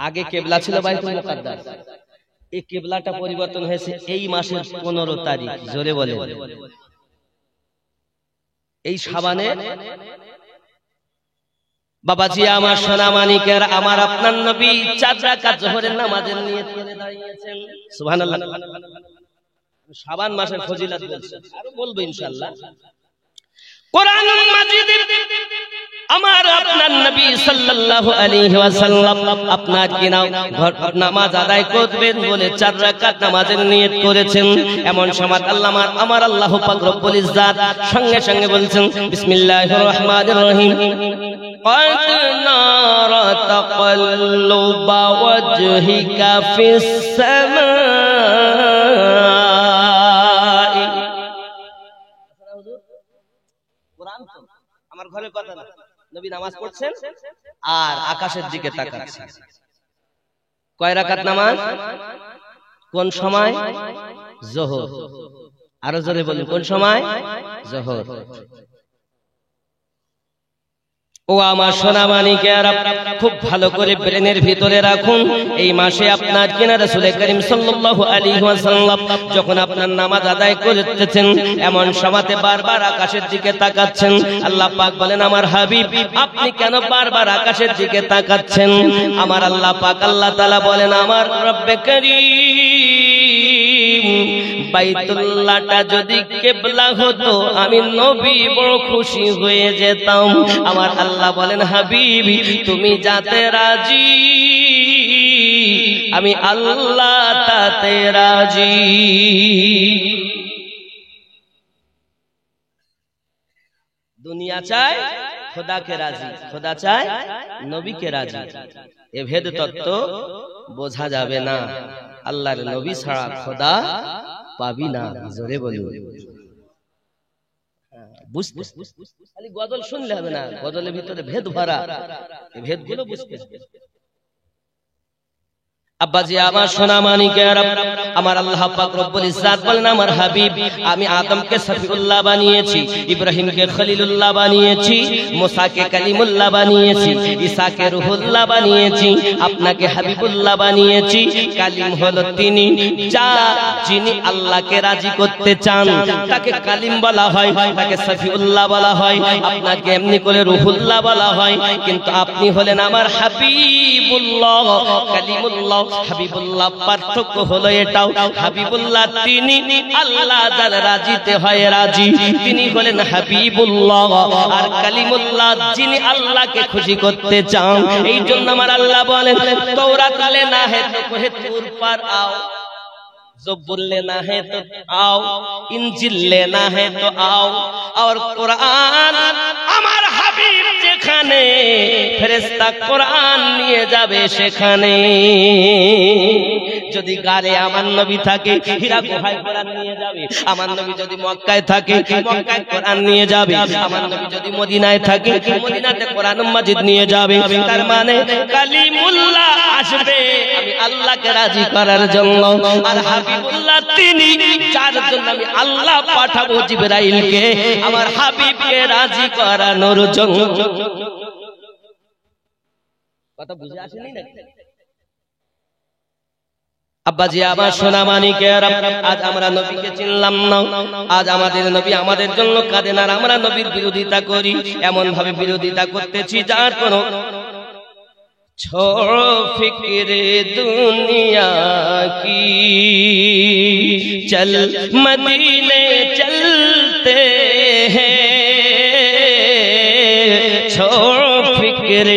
আগে কেবলা ছিল বাইতুল মুকাদ্দাস, এই কেবলাটা পরিবর্তন হয়েছে এই মাসের 15 তারিখ। জোরে বলে এই শাবানে। বাবাজি আমার সোনা মানিকের, আমার আপনার নবী 4 রাকাত যোহরের নামাজের নিয়ত করে দাঁড়িয়েছেন। সুবহানাল্লাহ। শাবান মাসের ফজিলত বলছে, আরো বলবো ইনশাআল্লাহ। কোরআনুল মাজিদের আমার আপনার নবী সাল্লাল্লাহু আলাইহি ওয়াসাল্লাম আপনার কি নামাজ আদায় করবেন বলে 4 রাকাত নামাজের নিয়ত করেছেন। এমন সময় আল্লাহ আমার আল্লাহ পাক রব্বুল ইজ্জাত সঙ্গে সঙ্গে বলছেন বিসমিল্লাহির রহমানির রহিম, قد نرى تقلب وجهك في السماء। কোরআন তো আমার ঘরের কথা না, নবী নামাজ পড়ছেন আর আকাশের দিকে তাকাচ্ছেন। কয় রাকাত নামাজ, কোন সময়? যোহর। আরো জোরে বলুন, কোন সময়? যোহর। ও আমার সোনা মানিকেরা, খুব ভালো করে ব্রেনের ভিতরে রাখুন। এই মাসে আপনার কিনা রাসূল করিম সাল্লাল্লাহু আলাইহি ওয়াসাল্লাম যখন আপনার নামাজ আদায় করতেছেন, এমন সময়তে বারবার আকাশের দিকে তাকাচ্ছেন। আল্লাহ পাক বলেন, আমার হাবিব আপনি কেন বারবার আকাশের দিকে তাকাচ্ছেন? আমার আল্লাহ পাক আল্লাহ তাআলা বলেন, আমার রব্বে করিম বাইতুল্লাহটা যদি কিবলা হতো আমি নবী বড় খুশি হয়ে যেতাম। আমার আল্লাহ বলেন, হাবিবি তুমি যাতে রাজি আমি আল্লাহ তাতে রাজি। দুনিয়া চায় খোদাকে রাজি, খোদা চায় নবীকে রাজি। এ ভেদ তত্ত্ব বোঝা যাবে না। আল্লাহর নবী ছাড়া খোদা পাবি না। জোরে বলুন। বুঝতে খালি গজল শুনলে হবে না, গজলের ভিতরে ভেদ ভরা, এই ভেদগুলো বুঝতে হবে। আব্বাজি আমার সোনা মানিকেরা, আমার আল্লাহ পাক রব্বুল ইজ্জাত বলেন, আমার হাবিব আমি আদমকে সফিউল্লাহ বানিয়েছি, ইব্রাহিমকে খলিলুল্লাহ বানিয়েছি, মুসাকে কালিমুল্লাহ বানিয়েছি, ঈসাকে রূহুল্লাহ বানিয়েছি, আপনাকে হাবিবুল্লাহ বানিয়েছি। কালিম হলো তিনি যিনি আল্লাহকে রাজি করতে চান, তাকে কালিম বলা হয়, তাকে সফিউল্লাহ বলা হয়, আপনাকে এমনি করে রূহুল্লাহ বলা হয়। কিন্তু আপনি হলেন আমার হাবিবুল্লাহ, কালিমুল্লাহ, হাবিবুল্লাহ। পার্থক্য হলো এটাও, হাবিবুল্লাহ তিনি আল্লাহ যার রাজিতে হয় রাজি, তিনি হলেন হাবিবুল্লাহ। আর কালিমুল্লাহ যিনি আল্লাহকে খুশি করতে চান। এই জন্য আমার আল্লাহ বলেন, তওরাত লেনা হে তো কহে তুর পার আও, ज़बूर लेना है तो आओ, इंजिल लेना है तो आओ, और कुरान আমার হাবিব যেখানে ফেরেশতা কোরআন নিয়ে যাবে সেখানে। যদি গারে আমার নবী থাকে হীরা গুহায় কোরআন নিয়ে যাবে, আমার নবী যদি মক্কায় থাকে মক্কায় কোরআন নিয়ে যাবে, আমার নবী যদি মদিনায় থাকে মদিনাতে কোরআন মাজিদ নিয়ে যাবে। তার মানে কালিমুল্লাহ আসবে আমি আল্লাহকে রাজি করার জন্য, আর হাবিবুল্লাহ তিনি যার জন্য আমি আল্লাহ পাঠাবো জিবরাইলকে আমার হাবিবকে রাজি করানোর জন্য। কথা বুঝে আসেনি নাকি? আব্বাজি আমার সোনা মানিকেরা, আজ আমরা নবীকে চিনলাম না, আজ আমাদের নবী আমাদের জন্য কাঁদেন, আর আমরা নবীর বিরোধিতা করি। এমন ভাবে বিরোধিতা করতেছি যার কোনো छोड़ो फिक्र दुनिया की, चल मदीने चलते हैं, छोड़ो फिक्र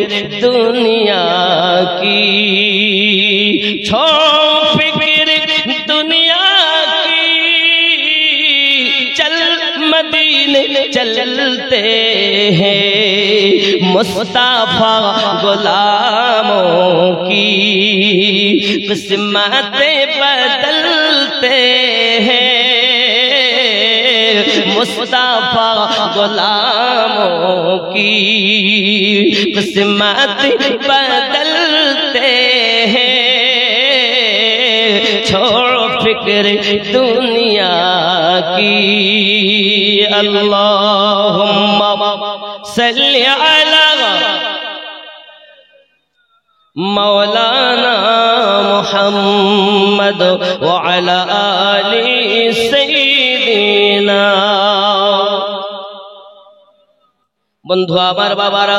दुनिया की, छोड़ो फिक्र दुनिया की, चल मदीने चलते हैं, मुस्तफा गुलामों की किस्मतें बदलते हैं, मुस्तफा गुलामों की किस्मतें बदलते हैं, छोड़ो फिक्र दुनिया की। अल्लाहुम्मा सल्ली अला मौलाना मुहम्मद व अला आलि सय्यिदिना। বন্ধু আমার বাবারা,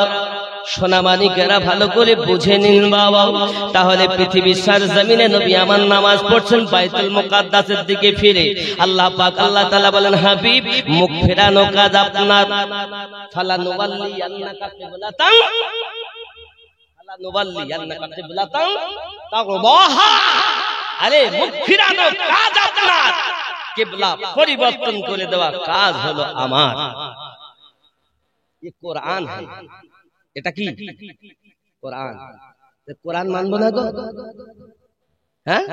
সোনামানিকেরা ভালো করে বুঝে নিন বাবা, তাহলে পৃথিবীর সারজমিনে নবী আমার নামাজ পড়ছেন বাইতুল মুকাদ্দাসের দিকে ফিরে। আল্লাহ পাক আল্লাহ তাআলা বলেন, হাবিব মুখ ফেরানো কাজ আপনার। ফালানুওয়াল্লিয়ান্নাকা কিবলাতান ফালানুওয়াল্লিয়ান্নাকা কিবলাতান তারবাহা। আরে মুখ ফেরানো কাজ আপনার, কিবলা পরিবর্তন করে দেওয়া কাজ হলো আমার। ये कुरान है। এটা কি কোরআন? কোরআন মানবো না গো? হ্যাঁ,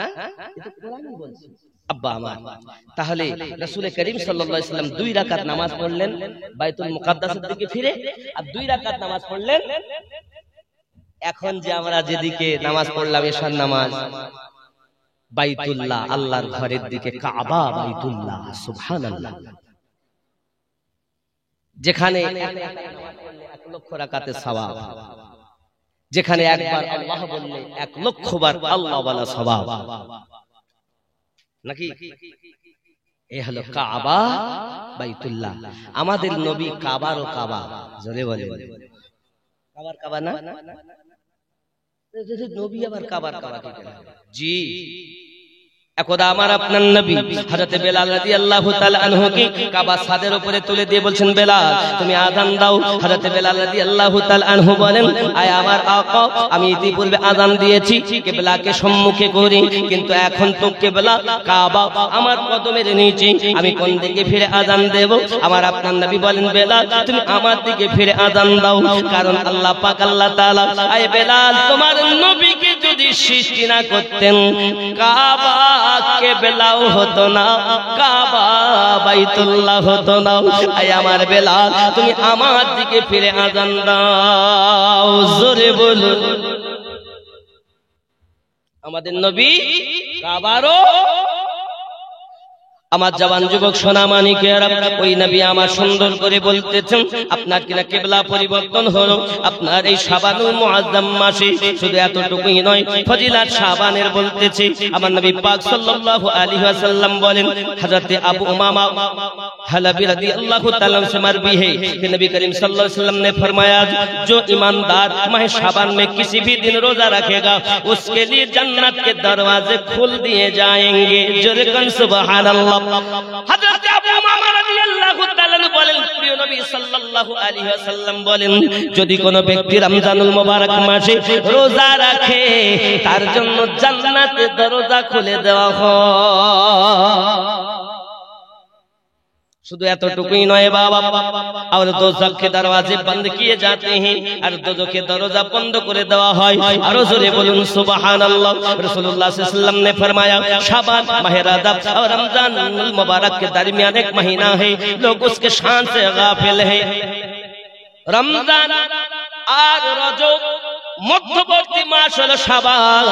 এটা কোরআনই বলছে আব্বা আমার। তাহলে রাসূল করিম সাল্লাল্লাহু আলাইহি ওয়াসাল্লাম 2 রাকাত নামাজ পড়লেন বাইতুল মুকাদ্দাসের দিকে ফিরে, আর 2 রাকাত নামাজ পড়লেন এখন যে আমরা যেদিকে নামাজ পড়লাম এশার নামাজ, বাইতুল্লাহ আল্লাহর ঘরের দিকে, কাবা বাইতুল্লাহ, সুবহানাল্লাহ। যেখানে 1 লক্ষ রাকাতের সওয়াব, যেখানে একবার আল্লাহ বললে 1 লক্ষ বার আল্লাহ বলা সওয়াব নাকি? এ হলো কাবা বাইতুল্লাহ। আমাদের নবী কাবারও কাবা, জোরে বলে কাবার কাবা না? নবী আবার কাবার কাবা কি করে? জি, একদা আমার আপনার নবী হযরত বেলাল রাদিয়াল্লাহু তাআলা আনহু কে কাবা ছাদের উপরে তুলে দিয়ে বলছেন, বেলাল তুমি আযান দাও। হযরত বেলাল রাদিয়াল্লাহু তাআলা আনহু বলেন, আয় আমার আকা, আমি ইতিপূর্বে আযান দিয়েছি কিবলাকে সম্মুখে করে, কিন্তু এখন তো কিবলা কাবা আমার কদমের নিচে, আমি কোন দিকে ফিরে আযান দেব? আমার আপনার নবী বলেন, বেলাল তুমি আমার দিকে ফিরে আযান দাও, কারণ আল্লাহ পাক আল্লাহ তাআলা, আয় বেলাল তোমার নবীকে যদি সৃষ্টি না করতেন কাবা কিবলাও হতো না, কাবা বাইতুল্লাহ হতো না। আয় আমার বেলাল তুমি আমার দিকে ফিরে আযান দাও, জোরে বলুন। আমাদের নবী কাবারও। আমার জওয়ান যুবক সোনামানিকেরা, ওই নবী আমার সুন্দর করে বলতেছেন, আপনার কিনা কিবলা পরিবর্তন হলো আপনার এই শাবানুল মুআজ্জাম মাসে। শুধু এতটুকুই নয়, ফজিলাত শাবানের বলতেছি আমার নবী পাক সাল্লাল্লাহু আলাইহি ওয়াসাল্লাম বলেন, হযরত আবু উমামা हलबी रज़ियल्लाहु ताला से मरवी है कि नबी करीम सल्लल्लाहु अलैहि वसल्लम ने फरमाया, जो ईमानदार माह शाबान में किसी भी दिन रोजा रखेगा उसके लिए जन्नत के दरवाजे खुल दिए जाएंगे। जुरकन सुबहानल्लाह। हज़रत अबू उमामा রাদিয়াল্লাহু তাআলা বলেন, প্রিয় নবী সাল্লাল্লাহু আলাইহি ওয়াসাল্লাম বলেন, যদি কোনো ব্যক্তি রমজানুল মুবারক মাসে রোজা রাখে তার জন্য জান্নাতের দরজা খুলে দেওয়া হয়। শুধু এতটুকুই নয় বাবা, और दोज़ख के दरवाजे बंद किए जाते हैं और दोज़ख के दरवाजा बंद করে দেওয়া হয়। আর জোরে বলুন সুবহানাল্লাহ। রাসূলুল্লাহ সাল্লাল্লাহু अलैहि वसल्लम ने फरमाया, शाबान माह रजब और रमजान मुबारक के दरमियान एक महीना है, लोग उसके शान से गाफिल हैं। रमजान और रजब মধ্যবর্তী মাস হলো শাবান।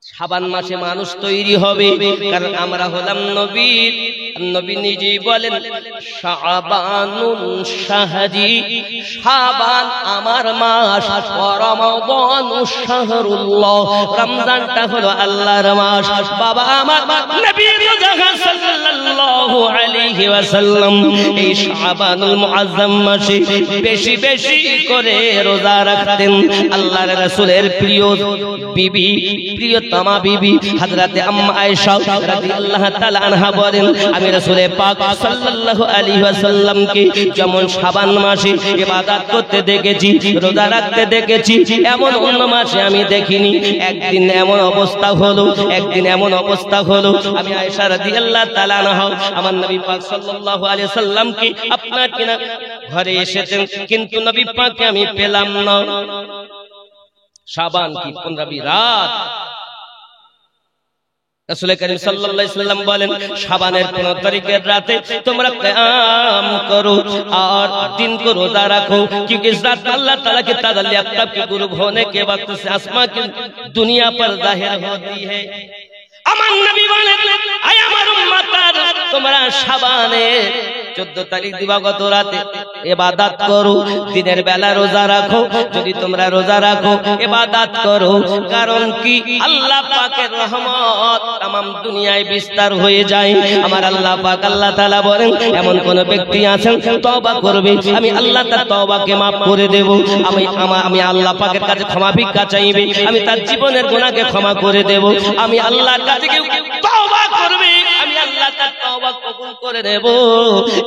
শাবান মাসে মানুষ তৈরি হবে, কারণ আমরা হলাম নবীর। নবী নিজেই বলেন, শাবানুন শাহরি, শাবান আমার মাস, রমাদানু শাহরুল্লাহ, রমজানটা হলো আল্লাহর মাস। বাবা আমার নবী সাল্লাল্লাহু আলাইহি ওয়াসাল্লাম এই শাবানুল মুআজ্জাম মাসে বেশি বেশি করে রোজা রাখতেন। আল্লাহর রাসূলের প্রিয় বিবি, প্রিয়তমা বিবি হযরতে আম্মা আয়েশা রাদিয়াল্লাহু তাআলা আনহা বলেন, আমি রাসূল পাক সাল্লাল্লাহু আলাইহি ওয়াসাল্লাম কে যেমন শাবান মাসে ইবাদত করতে দেখেছি, রোজা রাখতে দেখেছি, এমন অন্য মাসে আমি দেখিনি। একদিন এমন অবস্থা হলো, আমি আয়েশা রাদিয়াল্লাহু তাআলা আনহা আমার নবী পাক সাল্লাল্লাহু আলাইহি ওয়াসাল্লাম কে আপনার কিনা ঘরে এসেছেন, কিন্তু নবী পাককে আমি পেলাম না। শাবান কি 15 রাত। রাসূল করিম সাল্লাল্লাহু আলাইহি ওয়াসাল্লাম বলেন, শাবানের 15 তারিখের রাতে তোমরা কিয়াম করো और दिन को रोजा रखो, क्योंकि ज़ात अल्लाह ताला की तजल्ली आफ्ताब के गुरूब होने के वक्त से आसमां की दुनिया पर जाहिर होती है। আমার নবী বলেন, আয় আমার উম্মত, তোমরা শাবানের 14 তারিখ দিবাগত রাতে ইবাদত করো, দিনের বেলা রোজা রাখো। যদি তোমরা রোজা রাখো, ইবাদত করো, কারণ কি আল্লাহ পাকের রহমত तमाम দুনিয়ায় বিস্তার হয়ে যায়। আমার আল্লাহ পাক আল্লাহ তাআলা বলেন, এমন কোন ব্যক্তি আছেন তওবা করবে, আমি আল্লাহ তার তওবাকে maaf করে দেব। আমি আল্লাহ পাকের কাছে ক্ষমা ভিক্ষা চাইবে, আমি তার জীবনের গুনাহকে ক্ষমা করে দেব। আমি আল্লাহর কাছে কেউ তওবা করবে, আমি আল্লাহ তার তওবা কবুল করে নেব।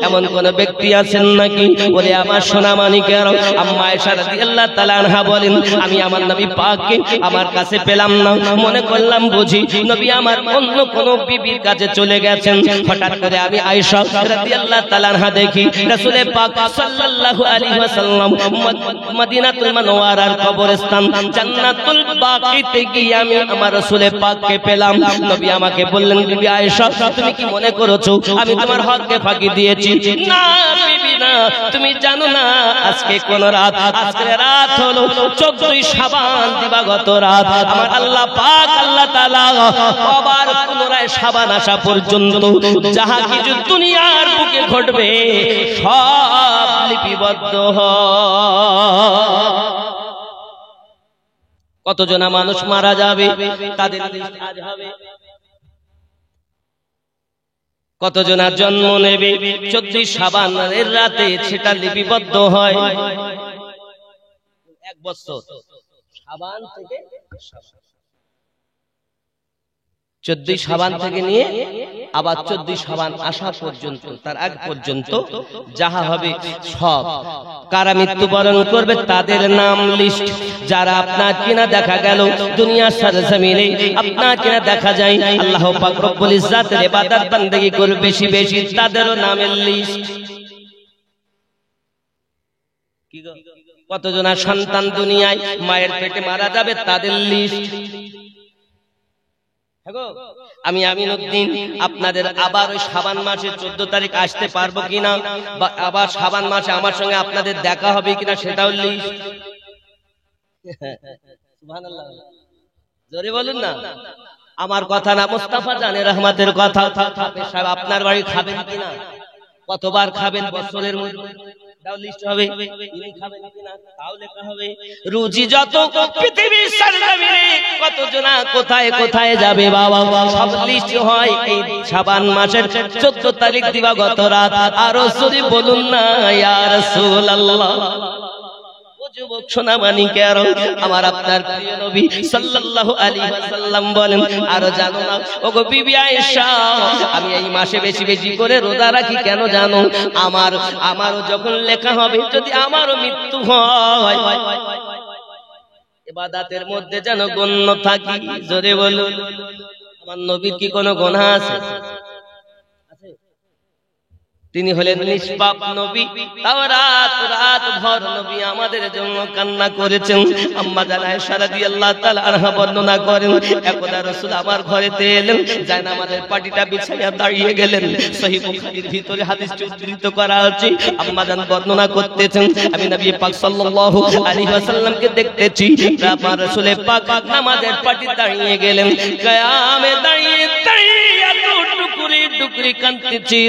এমন কোন ব্যক্তি আছেন নাকি? বলে আমার সোনা মানিকের আম্মা আয়েশা রাদিয়াল্লাহু তাআলা আনহা বলেন, আমি আমার নবী পাককে আমার কাছে পেলাম না, মনে করলাম বুঝি নবী আমার অন্য কোন বিবির কাছে চলে গেছেন। হঠাৎ করে আমি আয়েশা রাদিয়াল্লাহু তাআলা আনহা দেখি রাসূল পাক সাল্লাল্লাহু আলাইহি ওয়াসাল্লাম মদিনাতুল মুনাওয়ারার কবরস্থান জান্নাতুল বাকিতে গিয়ে আমি আমার রাসূল পাককে পেলাম। নবী আমাকে বললেন, বিবি আয়েশা তুমি কি মনে করেছো আমি তোমার হককে ফাঁকি দিয়েছি? না বিবি না, তুমি জানো না আজকে কোন রাত? আজকে রাত হলো 14 শাবান দিবাগত রাত। আমার আল্লাহ পাক আল্লাহ তাআলা আবার পুনরায় শাবান আসা পর্যন্ত যাহা কিছু দুনিয়ার বুকে ঘটবে সব লিপিবদ্ধ হয়। কতজন মানুষ মারা যাবে তাদের লিস্ট আজ হবে। কতজনা জন্ম নেবে 14 শাবানের রাতে, সেটা লিপিবদ্ধ হয়। 1 বছর শাবান থেকে 14 শাবান থেকে নিয়ে আবার 14 শাবান আসা পর্যন্ত, তার আগ পর্যন্ত যাহা হবে সব। কারা মৃত্যুবরণ করবে তাদের নাম লিস্ট। যারা আপনার কিনা দেখা গেল দুনিয়ার সরজমিনে আপনার কিনা দেখা যায় আল্লাহ পাক রব্বুল ইজ্জাতের ইবাদত বান্দেগি করে বেশি বেশি, তাদেরও নামের লিস্ট। কতজনা সন্তান দুনিয়ায় মায়ের পেটে মারা যাবে তাদের লিস্ট। আমি আমিনউদ্দিন আপনাদের আবার ওই শাবান মাসে 14 তারিখ আসতে পারবো কিনা, বা আবার শাবান মাসে আমার সঙ্গে আপনাদের দেখা হবে কিনা সেটাও লিস্ট। সুবহানাল্লাহ, জোরে বলুন না। আমার কথা না, মুস্তাফা জানে রহমতের কথা। সাহেব আপনার বাড়ি খাবেন কিনা, কতবার খাবেন বছরের মধ্যে তাও লিস্ট হবে। ইনি খাবেন কিনা তাও লেখা হবে। রুজি যত পৃথিবীর সরজমিনে কতজনা কোথায় কোথায় যাবে বাবা সব লিস্ট হয় এই শাবান মাসের 14 তারিখ দিবাগত রাত। আর রাসূল বলুন না ইয়া রাসূলুল্লাহ। যুবক সোনা মানিকের আমার আপনার প্রিয় নবী সাল্লাল্লাহু আলাইহি ওয়াসাল্লাম বলেন, আর জানো না ওগো বিবি আয়েশা, আমি এই মাসে বেশি বেশি করে রোজা রাখি কেন জানো? আমারও যখন লেখা হবে যদি আমারও মৃত্যু হয় ইবাদতের মধ্যে যেন গণ্য থাকি। জোরে বলুন, আমার নবীর কি কোনো গুনাহ আছে? তিনি হলেন নিষ্পাপ নবী। তাও রাত ভর নবী আমাদের জন্য কান্না করেছেন। আম্মা জান আয়েশা রাদিয়াল্লাহু তাআলা আনহা বর্ণনা করেন, একদা রাসূল আমার ঘরেতে এলেন, জায়নামাজের পাটিটা বিছাইয়া দাঁড়িয়ে গেলেন। সহিহ বুখারীর ভিতরে হাদিসটি উদ্ধৃত করা আছে। আম্মা জান বর্ণনা করতেছেন, আমি নবী পাক সাল্লাল্লাহু আলাইহি ওয়াসাল্লামকে দেখতেছি, আমার রাসূল পাক নামাজের পাটি দাঁড়িয়ে গেলেন। কিয়ামে দাঁড়িয়ে টুকরি কাঁদতেছি।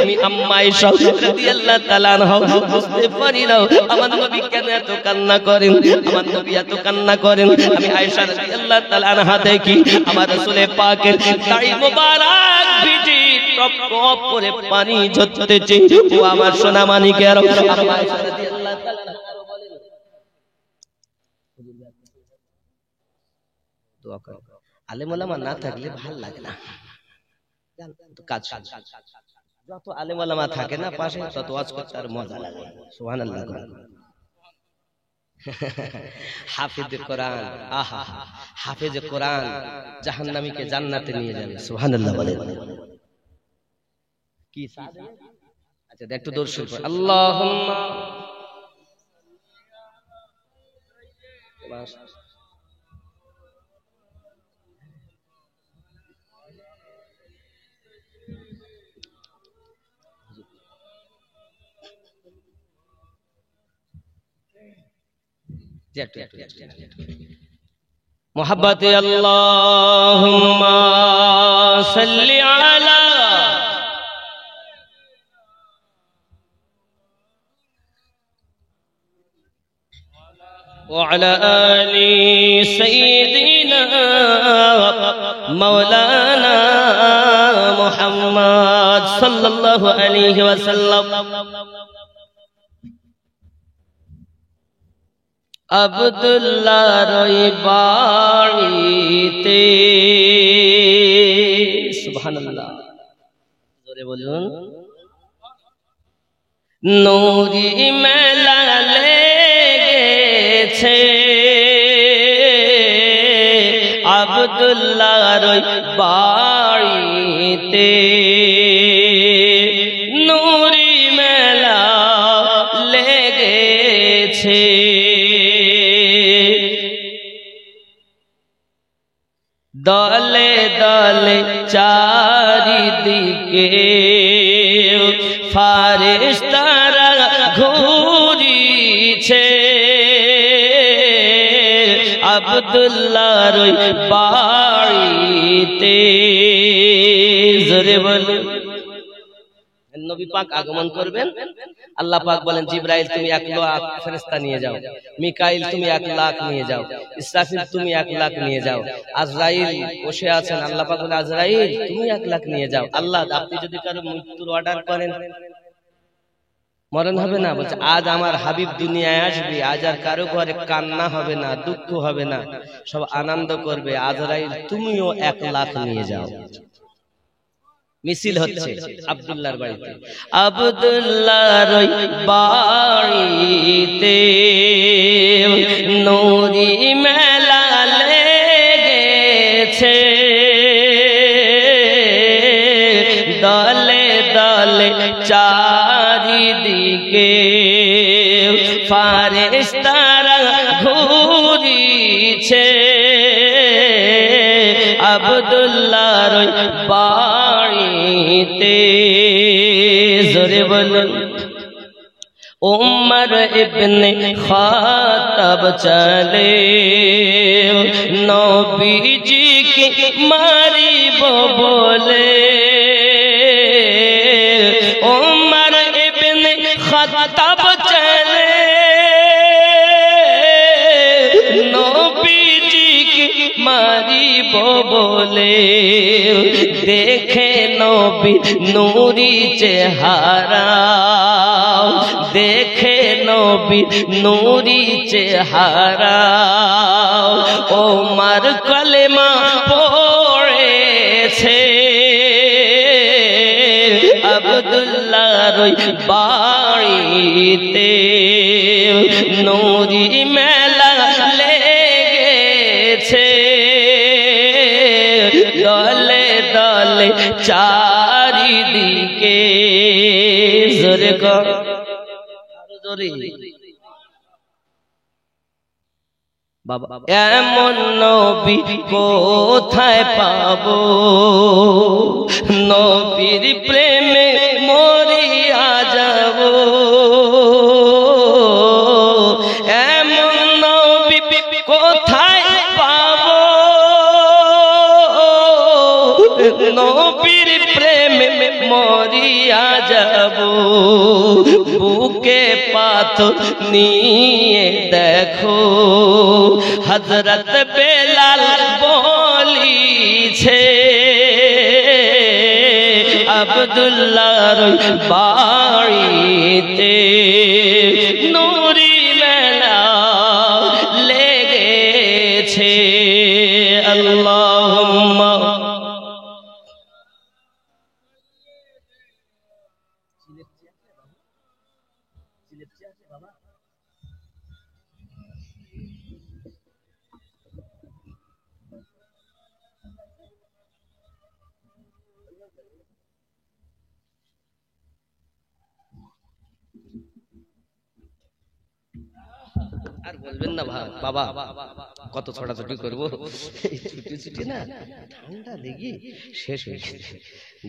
আমি আম্মা আয়েশা রাদিয়াল্লাহু তাআলা আনহা বুঝতে পারি না আমার নবী কেন এত কান্না করেন, আমার নবী এত কান্না করেন। আমি আয়েশা রাদিয়াল্লাহু তাআলা আনহা দেখি আমার রাসূল পাকের দাড়ি মোবারক ভিজে টপ টপ করে পানি ঝরতেছে। ও আমার সোনা মানিকের আম্মা আয়েশা রাদিয়াল্লাহু তাআলা আনহা বলেন, দোয়া করো। আলেম ওলামা না থাকলে ভালো লাগে না কাজ। যত আলেম ওলামা থাকে না পাশে তত ওয়াজ করতে আর মজা লাগে। সুবহানাল্লাহ। হাফেজ কোরআন, আহা হাফেজ কোরআন জাহান্নামীকে জান্নাতে নিয়ে যাবে। সুবহানাল্লাহ বলেন কি? আচ্ছা একটু দরুদ শরীফ পড়ো। আল্লাহুম্মা मोहब्बत अल्लाहुम्मा सल्ली अला وعلى آل سيدنا مولانا محمد صلى الله عليه وسلم আব্দুল্লাহ রই বাড়িতে সুবহানাল্লাহ জোরে বলুন নূরি মেলা লেগেছে আব্দুল্লাহ রই বাড়িতে নূরি মেলা লেগেছে দলে দলে চারিদিকে ফারেশতারা ঘুরিছে আব্দুল্লাহর বাড়িতে জোরে বলুন নবী পাক আগমন করবেন আল্লাহ পাক বলেন জিবরাইল তুমি 1 লাখ ফেরেশতা নিয়ে যাও মিকাইল তুমি 1 লাখ নিয়ে যাও ইসরাফিল তুমি 1 লাখ নিয়ে যাও আজরাইল বসে আছেন আল্লাহ পাক বলে আজরাইল তুমি 1 লাখ নিয়ে যাও আল্লাহ আপনি যদি কারো মৃত্যুর অর্ডার করেন মরণ হবে না বলছে আজ আমার হাবিব দুনিয়ায় আসবে আজ আর কারো ঘরে কান্না হবে না দুঃখ হবে না সব আনন্দ করবে আজরাইল তুমিও 1 লাখ নিয়ে যাও মিছিল হচ্ছে আব্দুল্লাহর বাড়িতে আব্দুল্লাহর বাড়িতে নূরি মেলা লেগেছে দলে দলে চারিদিকে ফারেশতারা ঘুরিছে আব্দুল্লাহর বাড়িতে জোরে বলুন উমর ইবনে খাত্তাব চলে নবীজিকে মারিব বলে উমর ইবনে খাত্তাব চলে নবীজিকে মারিব বলে দেখে নবী নূরি চেহারা দেখে নবী নূরি চেহারা ওমর কলেমা পড়েছে আব্দুল্লাহর বাড়িতে নূরি মেলা লেগেছে দলে দলে চারিদিকে জোরে কর জোরে বাবা এমন নবী কোথায় পাবো নবীর প্রেমে মরিয়া যাব এমন নবী কোথায় পাবো নবীর প্রেমে মরিয়া যাব বুকে পাথর নিয়ে দেখো হযরত বেলাল বলিছে আব্দুল্লাহর বাড়িতে নূরি মেলা লেগেছে আল্লাহুম্মা আর বলবেন না বাবা কত ছোটাছুটি করবো ছুটি না ঠান্ডা লেগে শেষ হয়ে গেছে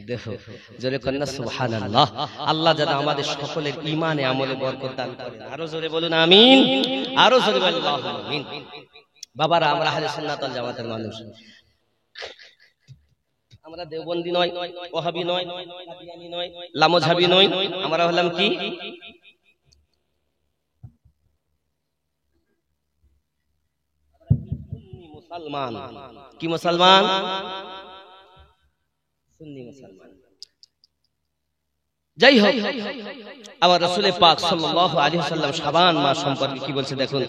দেখো জোরে কন্যা সুবহানাল্লাহ আল্লাহ যেন আমাদের সকলের ঈমানে আমলে বরকত দান করেন আরো জোরে বলুন আমিন আরো জোরে বলুন আমিন বাবারা আমরা আহলে সুন্নাত ওয়াল জামাতের মানুষ আমরা দেওবন্দি নয় ওয়াহাবি নয় কাদিয়ানী নয় লামোঝাবি নয় আমরা হলাম কি মুসলমান। কি মুসলমান? সুন্নি মুসলমান। যাই হোক, আবার রাসূল পাক সাল্লাল্লাহু আলাইহি ওয়াসাল্লাম শাবান মাস সম্পর্কে কি বলছে দেখুন।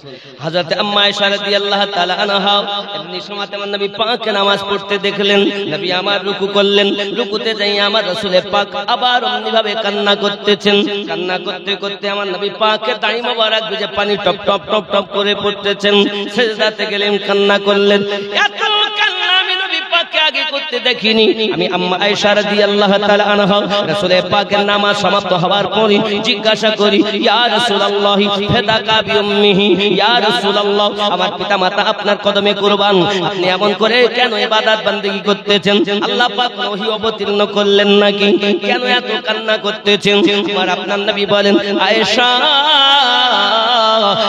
হযরত আম্মা আয়েশা রাদিয়াল্লাহু তাআলা আনহা এমনি সময়তে আমার নবী পাক নামাজ পড়তে দেখলেন। নবী আমার রুকু করলেন, রুকুতে যাই আমার রাসূল পাক আবার অমনি ভাবে কান্না করতেছেন। কান্না করতে করতে আমার নবী পাকের দাড়ি মোবারক ভিজে পানি টপ টপ টপ টপ করে পড়তেছেন। সিজদাতে গেলেন, কান্না করলেন। এত কান্না আমি নবী পাককে আগে করতে দেখিনি। আমি আম্মা আয়েশা রাদিয়াল্লাহু তাআলা আনহা রাসূল পাকের নামাজ সমাপ্ত হওয়ার পরে জিজ্ঞাসা করি, ইয়া রাসূলুল্লাহ ফাদাকা বিউম্মিহি, ইয়া রাসূলুল্লাহ আমার পিতামাতা আপনার কদমে কুরবান, আপনি এমন করে কেন ইবাদত বান্দেগী করতেছেন? আল্লাহ পাক ওহী অবতীর্ণ করলেন নাকি? কেন এত কান্না করতেছেন? আমার আপনার নবী বলেন, আয়েশা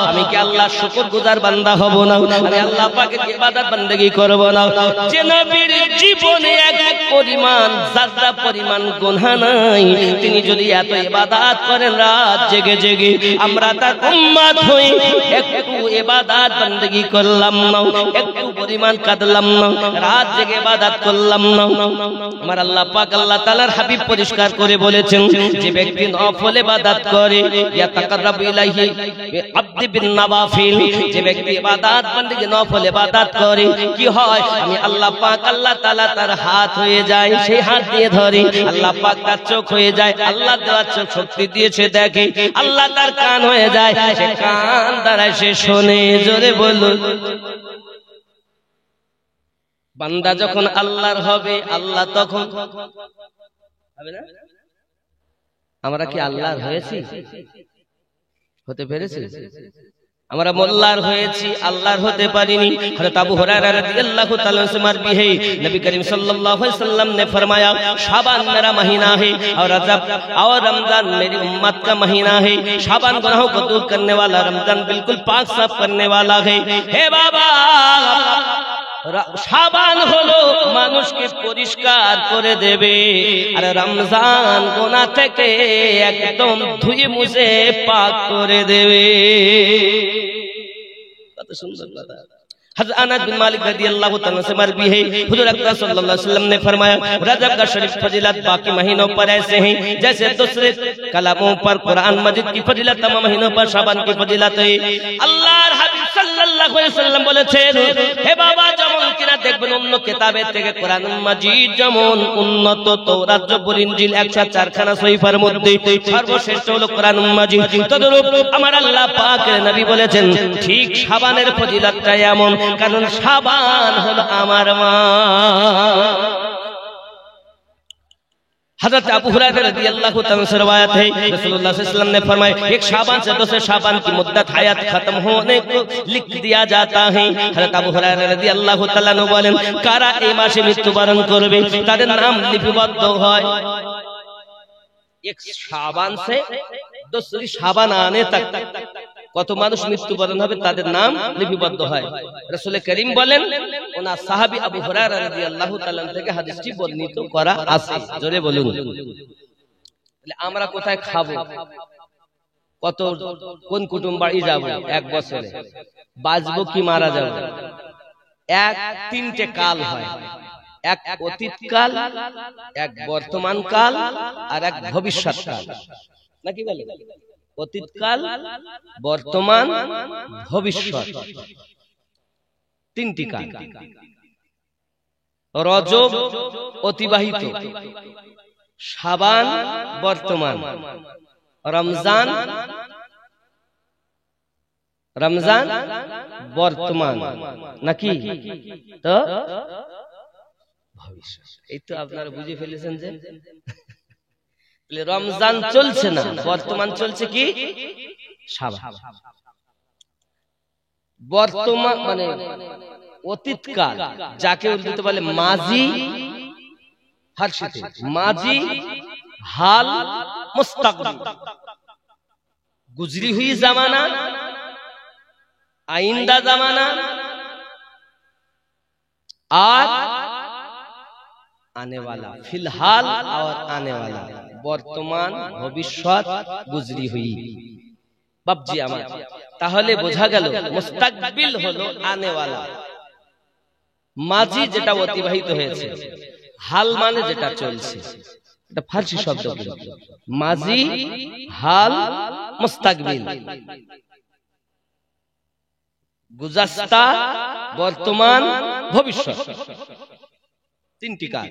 আমি কি আল্লাহর শুকরগুজার বান্দা হব না? আমি আল্লাহ পাকের ইবাদত বান্দেগী করব না? যে নবীর জীবনে এক পরিমাণ যারা পরিমাণ গুনাহ নাই, তিনি যদি এত ইবাদত করেন রাত জেগে জেগে, আমরা তার উম্মত হই একটু ইবাদত বান্দেগী করলাম না, একটু পরিমাণ কাঁদলাম না, রাত জেগে ইবাদত করলাম না? আমার আল্লাহ পাক আল্লাহ তাআলার হাবিব পরিষ্কার করে বলেছেন, যে ব্যক্তি নফল ইবাদত করে ইয়াতাকাররাবু ইলাইহি আব্দি বিন নওয়াফিল, যে ব্যক্তি ইবাদত বান্দেগী নফল ইবাদত করে কি হয়, আমি আল্লাহ পাক আল্লাহ তাআলা তার হাত হয়ে যায়, সেই হাত দিয়ে ধরে, আল্লাহ পাক তার চোখ হয়ে যায়, আল্লাহ দেওয়ার চোখ শক্তি দিয়েছে দেখে, আল্লাহ তার কান হয়ে যায়, সে কান দ্বারা সে শোনে। জোরে বলুন। বান্দা যখন আল্লাহর হবে, আল্লাহ তখন হবে না? আমরা কি আল্লাহর হয়েছি? হতে পেরেছি? আমরা মোল্লার হয়েছি, আল্লাহর হতে পারিনি। হযরত আবু হুরায়রা রাদিয়াল্লাহু তাআলা से मरवी है, नबी करीम सल्लल्लाहु अलैहि वसल्लम ने फरमाया, शाबान मेरा महीना है और रजब और रमजान मेरी उम्मत का महीना है। शाबान गुनाहों को दूर करने वाला, रमजान बिल्कुल पाक साफ करने वाला है। हे बाबा, শাবান হলো মানুষকে পরিষ্কার করে দেবে, আর রমজান গুনাহ থেকে একদম ধুয়ে মুছে পাক করে দেবে। কত সুন্দর কথা। हज़रत अनस बिन मालिक रज़ियल्लाहु ताला से मरवी है, हुज़ूर अकरम सल्लल्लाहु अलैहि वसल्लम ने फरमाया, रजब का शरीफ फजीलत बाकी महीनों पर ऐसे हैं जैसे दूसरे कलामों पर कुरान मजीद की फजीलत तमाम महीनों पर शाबान की फजीलत है। अल्लाहर হাবিব সাল্লাল্লাহু আলাইহি ওয়াসাল্লাম বলেছেন, হে বাবা, যেমন কিনা দেখবেন অন্য কিতাবের থেকে কোরআন মাজিদ যেমন উন্নত, তাওরাত জবুর ইনজিল 104 খানা সহিফার মধ্যে সর্বশ্রেষ্ঠ হলো কোরআন মাজিদ, তদরূপ আমার আল্লাহ পাকের নবী বলেছেন ঠিক শাবানের ফজিলতটা এমন, কারণ শাবান হলো আমার মা। हज़रत अबू हुरैरा रज़ियल्लाहु ताला से रिवायत है, रसूलुल्लाह सल्लल्लाहु अलैहि वसल्लम ने फरमाया, एक शाबान से दूसरे शाबान की मुद्दत हयात खत्म होने को लिख दिया जाता है। हज़रत अबू हुरैरा रज़ियल्लाहु ताला ने बोलेन, कारा এই মাসে মৃত্যুবরণ করবে তাদের নাম লিপিবদ্ধ হয়। एक शाबान से दूसरी शाबान आने तक কত মানুষ মৃত্যুবরণ হবে তাদের নাম লিপিবদ্ধ হয়। রাসূল করিম বলেন, ওনার সাহাবী আবু হুরায়রা রাদিয়াল্লাহু তাআলা থেকে হাদিসটি বর্ণিত করা আছে। জোরে বলুন। তাহলে আমরা কোথায় খাবো, কত কোন কুটুম বাড়ি যাব, এক বছরে বাঁচবো কি মারা যাব? এক তিনটে কাল হয়, এক অতীত কাল, এক বর্তমান কাল, আর এক ভবিষ্যৎ কাল, নাকি বলে? অতীতকাল, বর্তমান, ভবিষ্যৎ, তিনটি কাল। রজব অতিবাহিত, শাবান বর্তমান, রমজান বর্তমান, নাকি? তো ভবিষ্যৎ। এই তো আপনারা বুঝে ফেলেছেন যে রমজান চলছে না, বর্তমান চলছে কি শাবান। বর্তমান মানে অতীতকাল, যাকে উর্দুতে বলে মাজি, মাজি, হাল, মুস্তাকবিল, गुजरी हुई जमाना, आइंदा जमाना और आने वाला, फिलहाल और आने वाला, বর্তমান, ভবিষ্যৎ, গুজরি হুই। বাপজি আমার, তাহলে বোঝা গেল মুস্তাকবিল হলো আনে ওয়ালা, মাজি যেটা অতিবাহিত হয়েছে, হাল মানে যেটা চলছে, এটা ফার্সি শব্দ। মাজি, হাল, মুস্তাকবিল। গুজাস্তা, বর্তমান, ভবিষ্যৎ, তিনটি কাজ।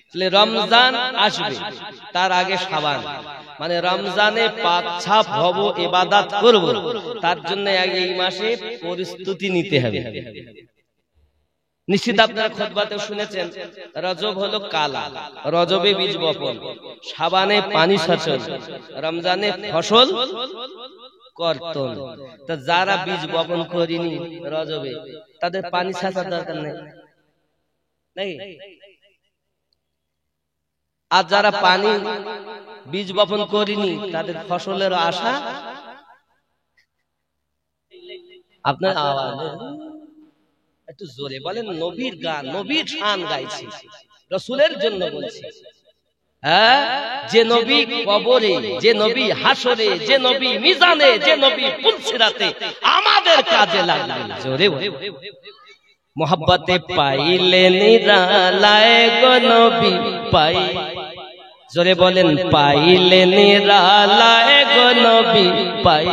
তাহলে রমজান আসবে, তার আগে শাবান, মানে রমজানে পাক ছাপ হব, ইবাদত করব, তার জন্য এই মাসে প্রস্তুতি নিতে হবে। নিশ্চিত আপনারা খুতবাতে শুনেছেন, রজব হলো কালা, রজবে বীজ বপন, শাবানে পানি সেচন, রমজানে ফসল কর্তন। তো যারা বীজ বপন করিনি রজবে, তাদের পানি সেচার দরকার নেই, নাকি? আর যারা পানি বীজ বপন করিনি, তাদের ফসলের আশা। আপনার আওয়াজ একটু জোরে বলেন। নবীর গান, নবীর শান গাইছি, রাসূলের জন্য বলছি। হ্যাঁ, যে নবী কবরে, যে নবী হাসরে, যে নবী মিজানে, যে নবী পুলসিরাতে আমাদের কাজে লাগবে। জোরে মোহাব্বতে পাইলে নিরালায় গো নবী পাই, জোরে বলেন, পাইলে নিরালায় গো নবী পাই।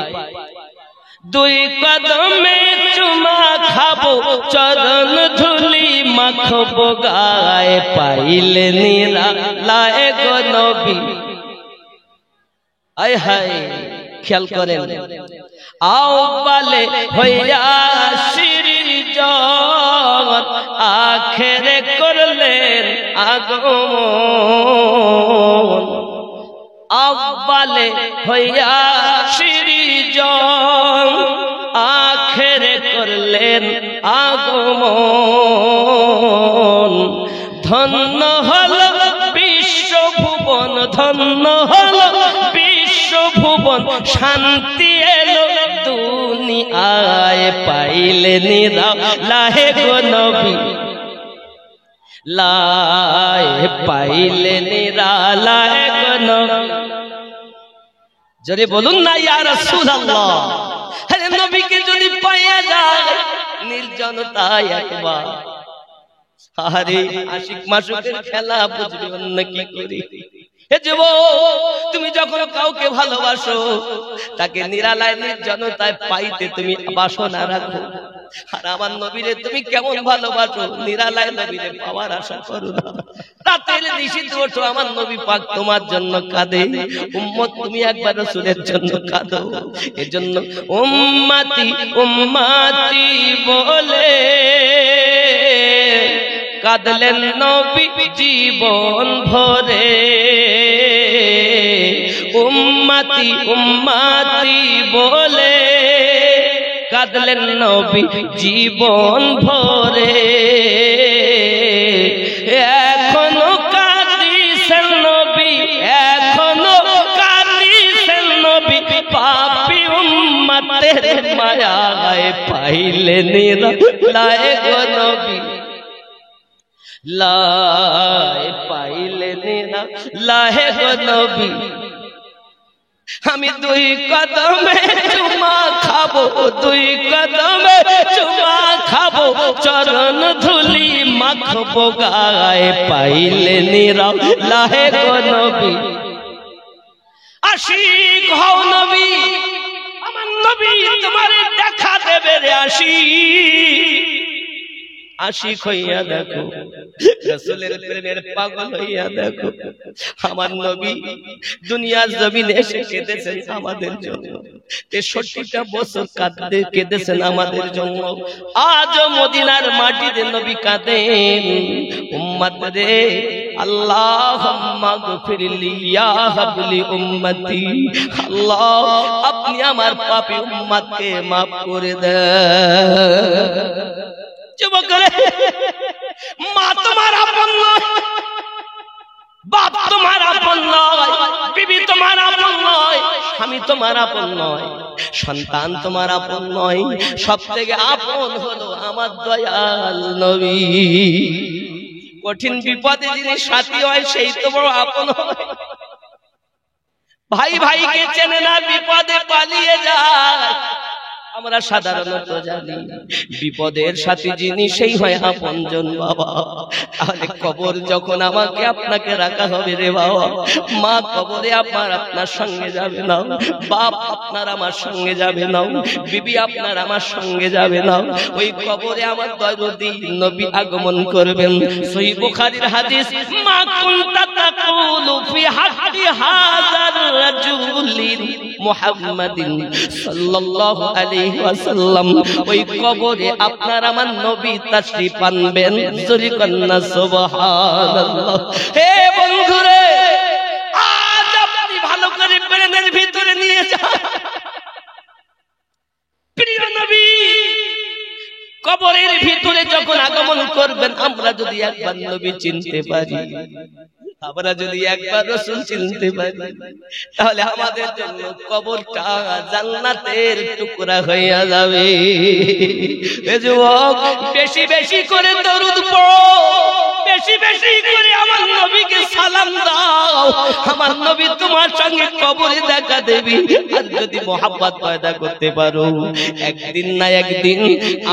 দুই কদমে চুমা খাবো, চরণ ধুলি মাখবো গায়ে, পাইলে নিরালায় গো নবী। আয় হায়, খেয়াল করেন, আউয়ালে হইয়া সৃজন, আখেরে করলেন আগমন। আউয়ালে হইয়া সৃজন, আখেরে করলেন আগমন। ধন্য হল বিশ্বভুবন, ধন্য হল বিশ্বভুবন, শান্তি এলো দুনিয়ায়, পাইলে নিরালায় গো নবী লাই, পাইলে নিরালায় গো নবী। যদি বলুন না ইয়া রাসূলুল্লাহ, আরে নবীকে যদি পাইয়া যায় নির্জনতায় একবার, আরে আশিক মাসুকের খেলা বুঝবে অন্য কি করি। হে যুবক, তুমি যখন কাউকে ভালোবাসো, তাকে নিরালায় নির্জনতায় পাইতে তুমি বাসনা রাখো। আর আমার নবীরে তুমি কেমন ভালোবাসো, নিরালায় নবীরে পাওয়ার আশা করো না। রাতের নিশীথে ওঠো, আমার নবী পাক তোমার জন্য কাঁদে। উম্মত, তুমি একবার রাসূলের জন্য কাঁদো। এজন্য উম্মতি উম্মতি বলে কাঁদলেন নবী জীবন ভরে। উম্মতি উম্মতি বলে কাঁদলেন নবী জীবন ভরে। এখনো কাঁদিছেন নবী, এখনো কাঁদিছেন নবী, পাপী উম্মতের মায়ায়, পাইলে নিরালায় গো নবী লাই, পাইলে নিরালায় গো নবী। আমি দুই কদমে চুমা খাবো, দুই কদমে চুমা খাবো, চরণ ধুলি মাখবো গায়ে, পাইলে নিরালায় গো নবী। আশিক হও নবী, আমার নবী তোমার দেখা দেবে রে আশিক। আশিক হইয়া দেখো, রাসূলের প্রেমের পাগল হইয়া দেখো। আমার নবী দুনিয়ার জমিনে এসে কেঁদেছেন আমাদের জন্য, ৬৩টা বছর কেঁদেছেন আমাদের জন্য। আজও মদিনার মাটিতে নবী কাঁদেন, উম্মত রে আল্লাহুম্মা গফিরলি ইয়া হাবলি উম্মতি, আল্লাহ আপনি আমার পাপী উম্মতকে maaf করে দেন। যুবক রে, মা তোমার আপন নয়, বাপ তোমার আপন নয়, বিবি তোমার আপন নয়, স্বামী তোমার আপন নয়, সন্তান তোমার আপন নয়, সব থেকে আপন হলো আমার দয়াল নবী। কঠিন বিপদে যিনি সাথী হয় সেই তো বড় আপন হয়। ভাই ভাইকে চেনে না, বিপদে পালিয়ে যায়। আমরা সাধারণত জানি বিপদের সাথী যিনি সেই হয় আপনজন বাবা। তাহলে কবর যখন আমাকে আপনাকে রাখা হবে রে বাবা, মা কবরে আপনার সঙ্গে যাবে না, বাপ আপনার আমার সঙ্গে যাবে না, বিবি আপনার আমার সঙ্গে যাবে না। ওই কবরে আমার দরদি নবী আগমন করবেন। সহিহ বুখারীর হাদিস, মা কুনতা তাকুলু ফি হাক্কি হাযার রাজুলিন মুহাম্মাদিন সাল্লাল্লাহু আলাইহি ওয়াসাল্লাম। ওই কবরে আপনার আমার নবী তাশরীফ আনবেন। জোরে কন্না সুবহানাল্লাহ। হে বন্ধুরে, আজ আপনি ভালো করে ব্রেনের ভিতরে নিয়ে যান, প্রিয় নবী কবরের ভিতরে যখন আগমন করবেন, আমরা যদি একবার নবী চিনতে পারি, আমরা যদি একবার রাসূল চিনতে পারি, তাহলে আমাদের জন্য কবরটা জান্নাতের টুকরা হইয়া যাবে। এ যুবক, বেশি বেশি করে দরুদ পড়ো, বেশি বেশি করে আমার নবীকে সালাম দাও। আমার নবী তোমার সঙ্গে কবরে দেখা দেবে। আর যদি মোহাব্বত পয়দা করতে পারো, একদিন না একদিন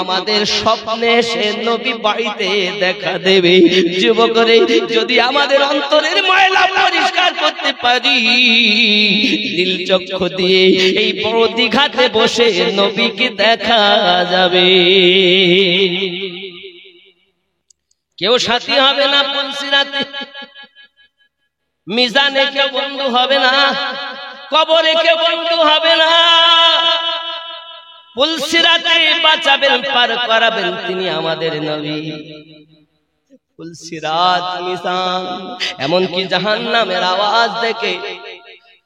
আমাদের স্বপ্নে সে নবী বাড়িতে দেখা দেবে। যুবকরে, যদি আমাদের অন্তরের ময়লা পরিষ্কার করতে পারি, নীল চক্ষু দিয়ে এই বড় দীঘাতে বসে নবীকে দেখা যাবে। কেউ সাথী হবে না পুলসিরাতে, মিজানে কেউ বন্ধু হবে না, কবরে কেউ বন্ধু হবে না। পুলসিরাতে বাঁচাবেন, পার করাবেন তিনি আমাদের নবী। পুলসিরাত, মিজান, এমনকি জাহান্নামের আওয়াজ দেখে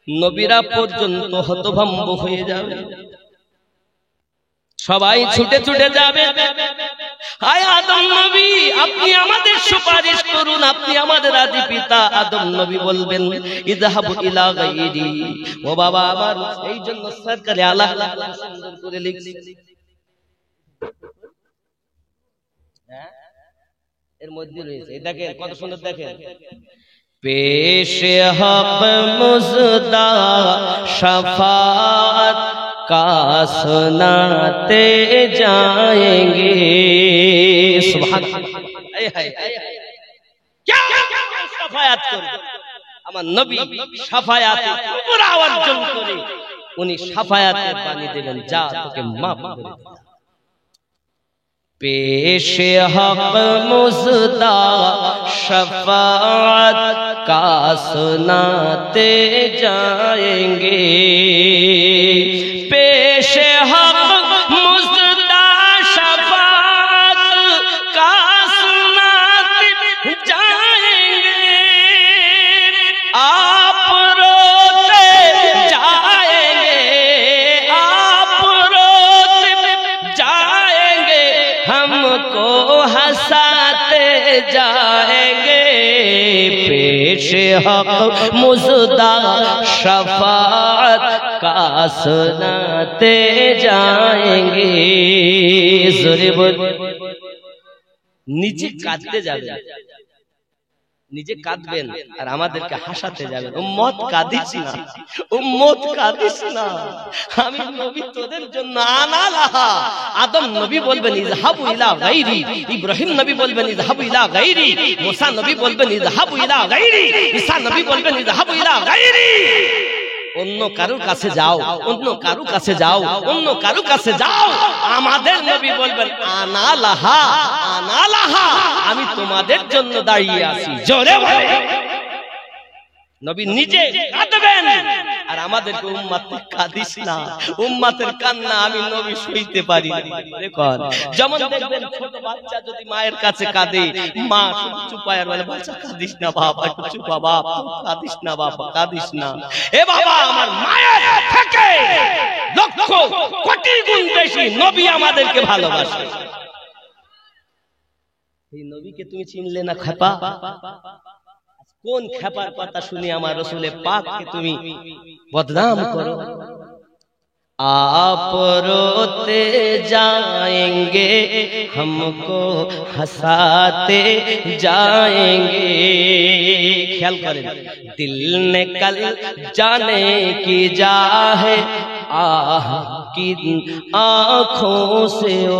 নবীরা পর্যন্ত হতভম্ব হয়ে যাবে। সবাই ছুটে ছুটে যাবে, হায় আদম নবী, আপনি আমাদের সুপারিশ করুন, আপনি আমাদের আদি পিতা। আদম নবী বলবেন, ইযহাবু ইলা গায়রি। ও বাবা আমার, এই জন্য সরকারে আল্লাহ সুন্দর করে লিখছে, এর মধ্যে রয়েছে, দেখেন কত সুন্দর, দেখেন, পেশে হক মুজদা শফাত का सुनाते जाएंगे। सुभान अल्लाह। क्या शफायत করে আমার নবী, শাফায়াতে কুবরা অর্জন করে উনি শাফায়াতের বাণী দেবেন, যা তোকে maaf করে দিলাম। पेशे हक मुजदा शफाअत का सुनाते जाएंगे। पेशे हक मुजदा शफाअत का सुनाते जाएंगे। आप रोते जाएंगे, आप रोते जाएंगे, हमको हंसाते जाएंगे। पेशे हक मुजदा शफाअत का सुनाते जाएंगे। जोरे बोल, নিজে কাঁদতে যাবেন, নিজে কাঁদবেন আর আমাদেরকে হাসাতে যাবেন। উম্মত কাঁদিস না, উম্মত কাঁদিস না, আমি নবী তোদের জন্য আনা লাহা। আদম নবী বলবেন ইযহাবু ইলা গায়রি, ইব্রাহিম নবী বলবেন ইযহাবু ইলা গায়রি, মুসা নবী বলবেন ইযহাবু ইলা গায়রি, ঈসা নবী বলবেন ইযহাবু ইলা গায়রি। অন্য কারোর কাছে যাও, অন্য কারোর কাছে যাও, অন্য কারোর কাছে যাও। আমাদের নবী বলবেন আনা লাহা, আনা লাহা, আমি তোমাদের জন্য দাঁড়িয়ে আছি। জোরে বলো। নবী নিজে কাঁদবেন আর আমাদেরকে উম্মত কাঁদিস না, উম্মতের কান্না আমি নবী সইতে পারি না। যেমন দেখবেন ছোট বাচ্চা যদি মায়ের কাছে কাঁদে, মা চুপায় আর বলে বাচ্চা কাঁদিস না বাবা, একটু চুপা বাবা, কাঁদিস না বাবা, কাঁদিস না। এ বাবা, আমার মায়ের থেকে লক্ষ কোটি গুণ বেশি নবী আমাদেরকে ভালোবাসে। এই নবীকে তুমি চিনলে না খেপা? কোন খেপার কথা শুনি আমার রসুলে পাককে তুমি বদনাম করো? आप रोते जाएंगे, हमको हंसाते जाएंगे। ख्याल करें, दिल निकल जाने की जा है, आह की आंखों से ओ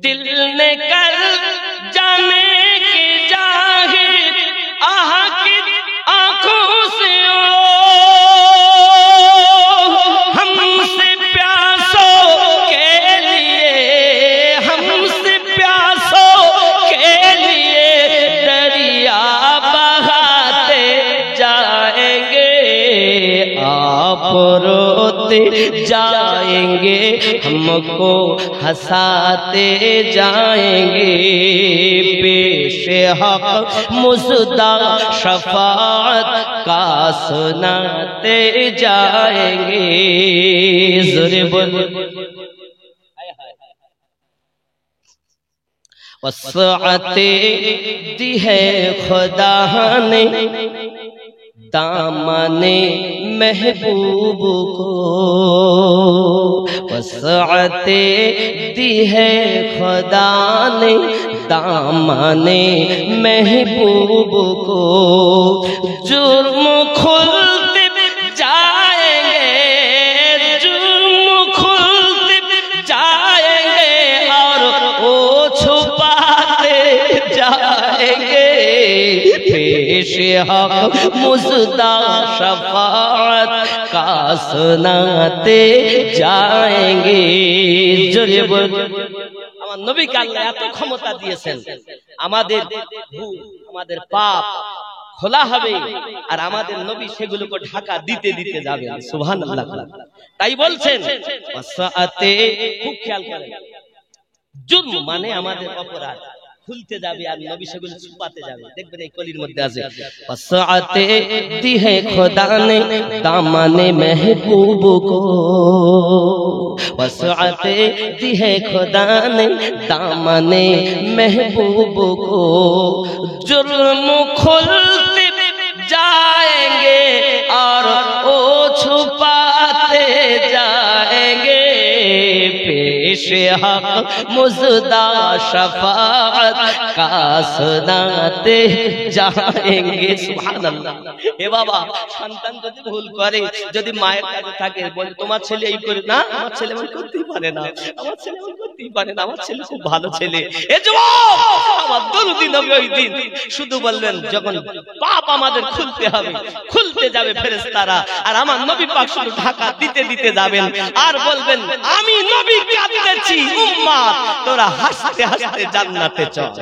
दिल ने कर जाने की जाहिर आह की आंखों से ओ हमसे प्यासों के लिए हमसे प्यासों के लिए दरिया बहाते जाएंगे आप रोते जाएंगे हमको हंसाते जाएंगे पेशे हक मुसदा शफाअत का सुनाते जाएंगे ज़ोरे बोल वसाअते दी है खुदा ने दामने महबूब को वसाअते दी है खुदा ने दामने महबूब को जुर्म खुलते जाएंगे जुर्म खुलते जाएंगे और वो छुपाते जाएंगे पेशे हक मुसदा शफाअत का सुनाते जाएंगे जोरे बोल আমার নবীকে আল্লাহ এত ক্ষমতা দিয়েছেন আমাদের ভুল আমাদের পাপ খোলা হবে আর আমাদের নবী সেগুলোকে ঢাকা দিতে দিতে যাবেন সুবহানাল্লাহ তাই বলছেন ওয়াসাআতে খুব খেয়াল করেন জুরম মানে আমাদের অপরাধ খুলতে যাবে আর নবী সেগুলো ছুপাতে যাবে দেখবেন এই কলির মধ্যে আছে ওয়াসাআতে दी है खुदा ने दामने महबूब को वसाअते दी है खुदा ने दामने महबूब को जुर्म खुलते जाएंगे और वो छुपाते जाएंगे पेशे हक मुसदा शफाअत का सुनाते जाएंगे सुबहानाल्लाह ए बाबा সন্তান যদি ভুল করে যদি মায়ের কাছে থাকে বলে তোমার ছেলে এই করে না আমার ছেলে এমন করতেই পারে না আমার ছেলে এমন করতেই পারে না আমার ছেলে খুব ভালো ছেলে এ যুবক আমার দরুদি নবী ওই দিন শুধু বললেন যখন পাপ আমাদের খুলতে হবে খুলতে যাবে ফেরেশতারা আর আমার নবী পাক শুধু ঢাকা দিতে দিতে যাবেন আর বলবেন আমি নবী কাঁদতেছি উম্মত তোরা হাসতে হাসতে জান্নাতে চল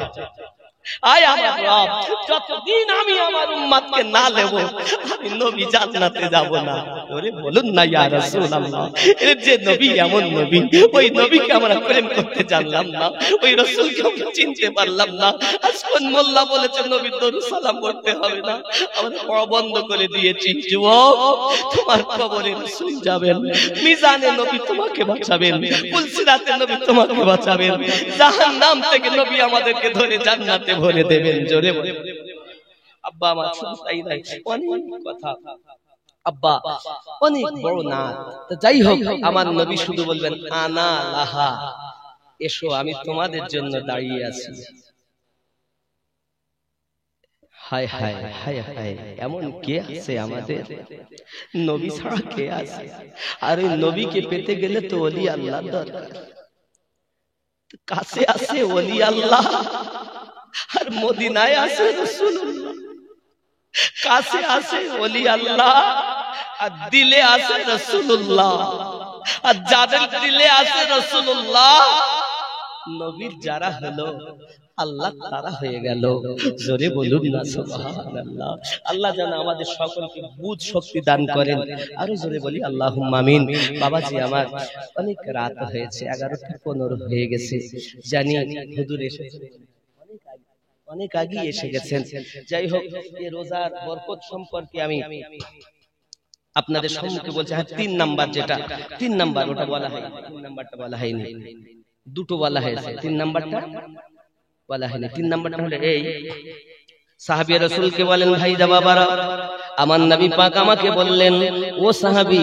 আয় আমার রব যতদিন আমি আমার উম্মতকে না নেব আমি নবী জান্নাতে যাব না ওরে বলুন না ইয়া রাসূলুল্লাহ এর যে নবী এমন নবী ওই নবীকে আমরা প্রেম করতে জানলাম না ওই রাসূলকে আমরা চিনতে পারলাম না আজকে মোল্লা বলেছে নবীর দরুদ সালাম পড়তে হবে না আমরা পড়া বন্ধ করে দিয়েছি যুবক তোমার কবরে রাসূল যাবেন মিজানে নবী তোমাকে বাঁচাবেন পুলসিরাতে নবী তোমাকে বাঁচাবেন জাহান্নাম থেকে নবী আমাদেরকে ধরে জান্নাতে ভরে দেবেন জোরে আব্বা আমার শুধু তাই নাই অনেক কথা আব্বা অনেক বড় না তো যাই হোক আমার নবী শুধু বলবেন আনা লাহা এসো আমি তোমাদের জন্য দাঁড়িয়ে আছি হায় হায় হায় হায় এমন কে আছে আমাদের নবী ছাড়া কে আছে আর ওই নবীকে পেতে গেলে তো ওলি আল্লাহ দরকার কাছে আছে ওলি আল্লাহ আর মদিনায় আছে রাসূলুল্লাহ কাছে আছে ওলি আল্লাহ আর দিলে আছে রাসূলুল্লাহ আর যাদের দিলে আছে রাসূলুল্লাহ নবীর যারা হলো আল্লাহ তারা হয়ে গেল জোরে বলুন না সুবহানাল্লাহ আল্লাহ যেন আমাদের সকলকে বুঝ শক্তি দান করেন আর জোরে বলি আল্লাহুম্মা আমিন বাবাজি আমার অনেক রাত হয়েছে 11:15 হয়ে গেছে জানি হুজুর এসেছেন অনেক আগে এসে গেছেন যাই হোক এই রোজার বরকত সম্পর্কে আমি আপনাদের সম্মুখে বলছি হ্যাঁ 3 নাম্বার যেটা 3 নাম্বার ওটা বলা হয় 3 নাম্বারটা বলা হয়নি দুটো বলা হয়েছে 3 নাম্বারটা বলা হয়নি 3 নাম্বারটা হলো এই সাহাবী রাসূলকে বলেন ভাই দা বাবারা আমার নবী পাক আমাকে বললেন ও সাহাবী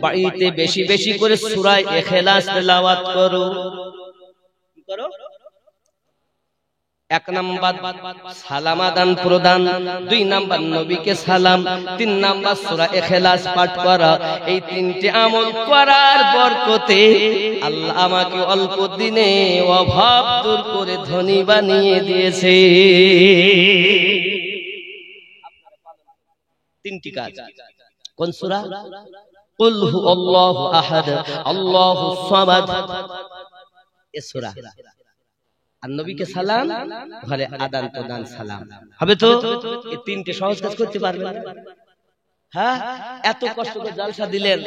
বাড়িতে বেশি বেশি করে সূরা ইখলাস তেলাওয়াত করো কি করো এক নাম্বার সালাম আদান প্রদান, 2 নাম্বার নবীকে সালাম, 3 নাম্বার সূরা ইখলাস পাঠ করা। এই 3টে আমল করার বরকতে আল্লাহ আমাকে অল্প দিনে অভাব দূর করে ধনী বানিয়ে দিয়েছে। 3টি কাজ। কোন সূরা? কুল হুয়াল্লাহু আহাদ আল্লাহুস সামাদ, এই সূরা। আর নবীকে সালাম, ঘরে আদান প্রদান সালাম হবে। তো এই 3টে সহজ কাজ করতে পারবেন? হ্যাঁ, এত কষ্ট করে জালসা দিলেন,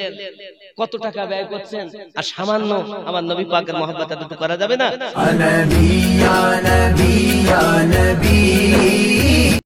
কত টাকা ব্যয় করছেন, আর সামান্য আমার নবী পাকের মহব্বত এত করা যাবে না?